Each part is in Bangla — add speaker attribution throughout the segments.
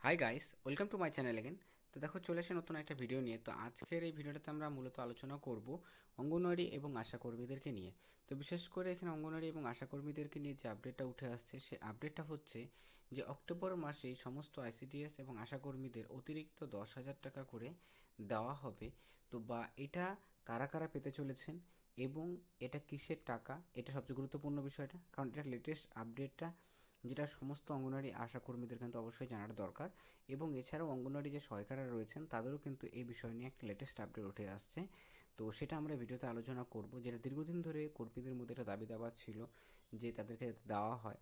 Speaker 1: Hi guys, welcome to my channel again. তো দেখো, চলে এসে নতুন একটা ভিডিও নিয়ে। তো আজকের এই ভিডিওটাতে আমরা মূলত আলোচনা করব অঙ্গনওয়াড়ি এবং আশাকর্মীদেরকে নিয়ে। তো বিশেষ করে এখানে অঙ্গনওয়াড়ি এবং আশাকর্মীদেরকে নিয়ে যে আপডেটটা উঠে আসছে, সেই আপডেটটা হচ্ছে যে অক্টোবর মাসেই সমস্ত আইসিডিএস এবং আশাকর্মীদের অতিরিক্ত 10,000 টাকা করে দেওয়া হবে। তো এটা কারা কারা পেতে চলেছেন এবং এটা কিসের টাকা, এটা সবচেয়ে গুরুত্বপূর্ণ বিষয়টা, কারণ এটা লেটেস্ট আপডেটটা, যেটা সমস্ত অঙ্গনওয়াড়ি আশাকর্মীদের কিন্তু অবশ্যই জানার দরকার। এবং এছাড়াও অঙ্গনওয়াড়ি যে সহায়িকারা রয়েছেন তাদেরও কিন্তু এই বিষয় নিয়ে একটা লেটেস্ট আপডেট উঠে আসছে। তো সেটা আমরা ভিডিওতে আলোচনা করব, যেটা দীর্ঘদিন ধরে কর্মীদের মধ্যে একটা দাবি দাবা ছিল যে তাদেরকে দেওয়া হয়।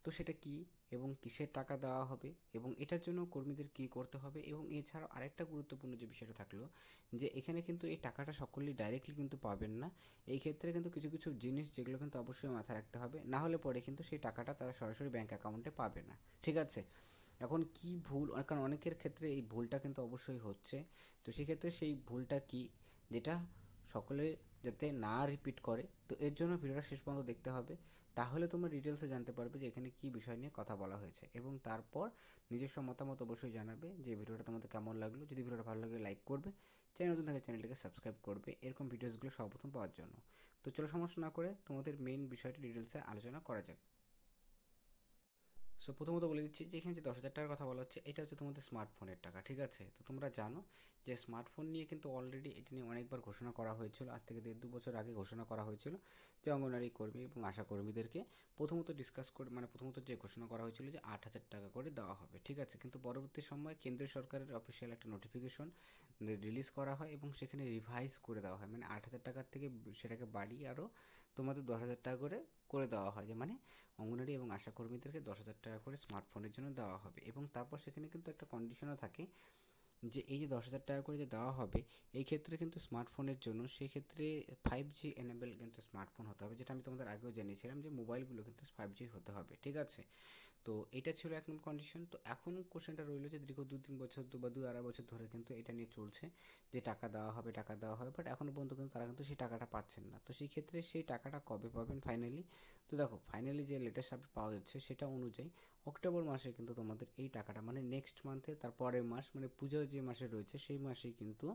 Speaker 1: তো সেটা কি এবং কিসের টাকা দেওয়া হবে এবং এটার জন্য কর্মীদের কী করতে হবে, এবং এছাড়াও আরেকটা গুরুত্বপূর্ণ যে বিষয়টা থাকলো, যে এখানে কিন্তু এই টাকাটা সকলেই ডাইরেক্টলি কিন্তু পাবেন না। এই ক্ষেত্রে কিন্তু কিছু কিছু জিনিস যেগুলো কিন্তু অবশ্যই মাথায় রাখতে হবে, না হলে পরে কিন্তু সেই টাকাটা তারা সরাসরি ব্যাঙ্ক অ্যাকাউন্টে পাবে না। ঠিক আছে? এখন কি ভুল, কারণ অনেকের ক্ষেত্রে এই ভুলটা কিন্তু অবশ্যই হচ্ছে। তো সেক্ষেত্রে সেই ভুলটা কি, যেটা সকলে যাতে না রিপিট করে, তো এর জন্য ভিডিওটা শেষ পর্যন্ত দেখতে হবে। তাহলে তোমরা ডিটেলসে জানতে পারবে যে এখানে কী বিষয় নিয়ে কথা বলা হয়েছে, এবং তারপর নিজস্ব মতামত অবশ্যই জানাবে যে ভিডিওটা তোমাদের কেমন লাগলো। যদি ভিডিওটা ভালো লাগে লাইক করবে, চ্যানেল নতুন থাকে চ্যানেলটিকে সাবস্ক্রাইব করবে এরকম ভিডিওসগুলো সর্বপ্রথম পাওয়ার জন্য। তো চলো, সমস্যা না করে তোমাদের মেইন বিষয়টি ডিটেলসে আলোচনা করা যাক। সো প্রথমত বলে দিচ্ছি যে এখানে যে 10,000 টাকার কথা বলা হচ্ছে, এটা হচ্ছে তোমাদের স্মার্টফোনের টাকা। ঠিক আছে? তো তোমরা জানো যে স্মার্টফোন নিয়ে কিন্তু অলরেডি এটা নিয়ে অনেকবার ঘোষণা করা হয়েছিল, আজ থেকে 1.5-2 বছর আগে ঘোষণা করা হয়েছিল যে অঙ্গনওয়াড়ি কর্মী এবং আশা কর্মীদেরকে প্রথমত ডিসকাস করে, মানে প্রথমত যে ঘোষণা করা হয়েছিল যে 8,000 টাকা করে দেওয়া হবে। ঠিক আছে? কিন্তু পরবর্তী সময়ে কেন্দ্রীয় সরকারের অফিসিয়াল একটা নোটিফিকেশন রিলিজ করা হয় এবং সেখানে রিভাইজ করে দেওয়া হয়, মানে 8,000 টাকার থেকে সেটাকে বাড়িয়ে আরও তোমাদের 10,000 টাকা করে করে দেওয়া হয়, যে মানে অঙ্গনওয়াড়ি এবং আশাকর্মীদেরকে 10,000 টাকা করে স্মার্টফোনের জন্য দেওয়া হবে। এবং তারপর সেখানে কিন্তু একটা কন্ডিশনও থাকে যে এই যে 10,000 টাকা করে যে দেওয়া হবে, এই ক্ষেত্রে কিন্তু স্মার্টফোনের জন্য সেক্ষেত্রে 5G এনেবেল কিন্তু স্মার্টফোন হতে হবে, যেটা আমি তোমাদের আগেও জানিয়েছিলাম যে মোবাইলগুলো কিন্তু 5G হতে হবে। ঠিক আছে? তো এটা ছিল এক নম্বর কন্ডিশন। তো এখন কোশ্চেনটা রইলো যে দীর্ঘ 2-3 বছর বা 2-2.5 বছর ধরে কিন্তু এটা নিয়ে চলছে যে টাকা দেওয়া হবে, টাকা দেওয়া হবে, বাট এখনও পর্যন্ত কিন্তু তারা কিন্তু সেই টাকাটা পাচ্ছেন না। তো সেই ক্ষেত্রে সেই টাকাটা কবে পাবেন ফাইনালি? তো দেখো, ফাইনালি যে লেটেস্ট আপডেট পাওয়া যাচ্ছে সেটা অনুযায়ী অক্টোবর মাসে কিন্তু তোমাদের এই টাকাটা, মানে নেক্সট মান্থে, তার পরের মাস, মানে পুজোর যে মাসে রয়েছে সেই মাসেই কিন্তু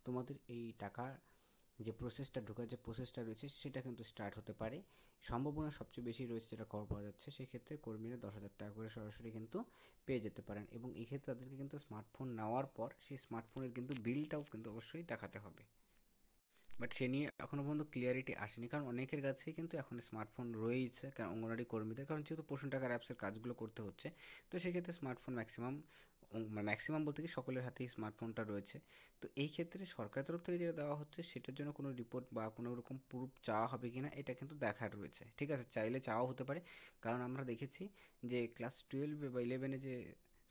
Speaker 1: তোমাদের এই টাকা যে প্রসেসটা, ঢোকার যে প্রসেসটা রয়েছে সেটা কিন্তু স্টার্ট হতে পারে। সম্ভাবনা সবচেয়ে বেশি রয়েছে যেটা খবর পাওয়া যাচ্ছে, সেক্ষেত্রে কর্মীরা 10,000 টাকা করে সরাসরি কিন্তু পেয়ে যেতে পারেন। এবং এক্ষেত্রে তাদেরকে কিন্তু স্মার্টফোন নেওয়ার পর সেই স্মার্টফোনের কিন্তু বিলটাও কিন্তু অবশ্যই দেখাতে হবে। বাট সে নিয়ে এখনও পর্যন্ত ক্লিয়ারিটি আসেনি, কারণ অনেকের কাছেই কিন্তু এখন স্মার্টফোন রয়েছে, কারণ অঙ্গনওয়াড়ি কর্মীদের, কারণ যেহেতু পোষণ টাকার অ্যাপসের কাজগুলো করতে হচ্ছে, তো সেক্ষেত্রে স্মার্টফোন ম্যাক্সিমাম, ম্যাক্সিমাম বলতে কি সকলের হাতেই স্মার্টফোনটা রয়েছে। তো এই ক্ষেত্রে সরকারের তরফ থেকে যেটা দেওয়া হচ্ছে সেটার জন্য কোনো রিপোর্ট বা কোনো রকম প্রুফ চাওয়া হবে কি না, এটা কিন্তু দেখার রয়েছে। ঠিক আছে? চাইলে চাওয়া হতে পারে, কারণ আমরা দেখেছি যে ক্লাস 12 বা 11-এ যে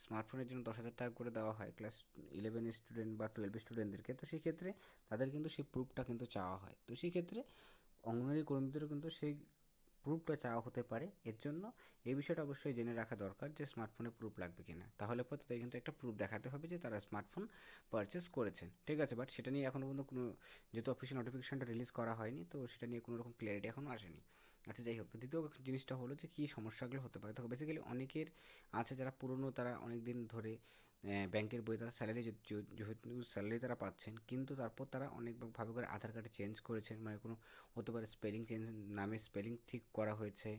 Speaker 1: স্মার্টফোনের জন্য 10,000 টাকা করে দেওয়া হয় ক্লাস 11 স্টুডেন্ট বা 12 স্টুডেন্টদেরকে, তো সেই ক্ষেত্রে তাদের কিন্তু সেই প্রুফটা কিন্তু চাওয়া হয়। তো সেই ক্ষেত্রে অঙ্গনওয়াড়ি কর্মীদেরও কিন্তু সেই প্রুফটা চাওয়া হতে পারে। এর জন্য এই বিষয়টা অবশ্যই জেনে রাখা দরকার যে স্মার্টফোনে প্রুফ লাগবে কিনা, তাহলে পর তাদের কিন্তু একটা প্রুফ দেখাতে হবে যে তারা স্মার্টফোন পারচেস করেছেন। ঠিক আছে? বাট সেটা নিয়ে এখনও পর্যন্ত কোনো, যেহেতু অফিসিয়াল নোটিফিকেশনটা রিলিজ করা হয়নি, তো সেটা নিয়ে কোনো রকম ক্লিয়ারিটি এখনও আসেনি। আচ্ছা, যাই হোক, তো দ্বিতীয় জিনিসটা হলো যে কী সমস্যাগুলো হতে পারে। তো বেসিক্যালি অনেকের আছে যারা পুরনো, তারা অনেক দিন ধরে ব্যাংকের বই, তারা স্যালারি, যেহেতু স্যালারি তারা পাচ্ছেন, কিন্তু তারপর তারা অনেকভাবে করে আধার কার্ডে চেঞ্জ করেছেন, মানে কোনো হতে পারে স্পেলিং চেঞ্জ, নামের স্পেলিং ঠিক করা হয়েছে,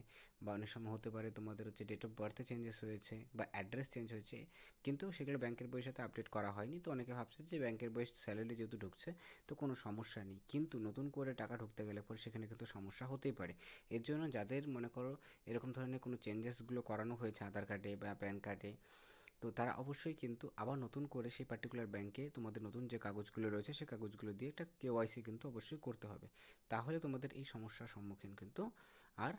Speaker 1: বা অনেক সময় হতে পারে তোমাদের হচ্ছে ডেট অফ বার্থে চেঞ্জেস হয়েছে বা অ্যাড্রেস চেঞ্জ হয়েছে, কিন্তু সেগুলো ব্যাংকের বইয়ের সাথে আপডেট করা হয়নি। তো অনেকে ভাবছে যে ব্যাংকের বইয়ের স্যালারি যেহেতু ঢুকছে তো কোনো সমস্যা নেই, কিন্তু নতুন করে টাকা ঢুকতে গেলে পরে সেখানে কিন্তু সমস্যা হতেই পারে। এর জন্য যাদের মনে করো এরকম ধরনের কোনো চেঞ্জেসগুলো করানো হয়েছে আধার কার্ডে বা প্যান কার্ডে, তো তারা অবশ্যই কিন্তু আবার নতুন করে সেই পার্টিকুলার ব্যাংকে তোমাদের নতুন যে কাগজগুলো রয়েছে সেই কাগজগুলো দিয়ে একটা কেওয়াইসি কিন্তু অবশ্যই করতে হবে, তাহলে তোমাদের এই সমস্যার সম্মুখীন কিন্তু আর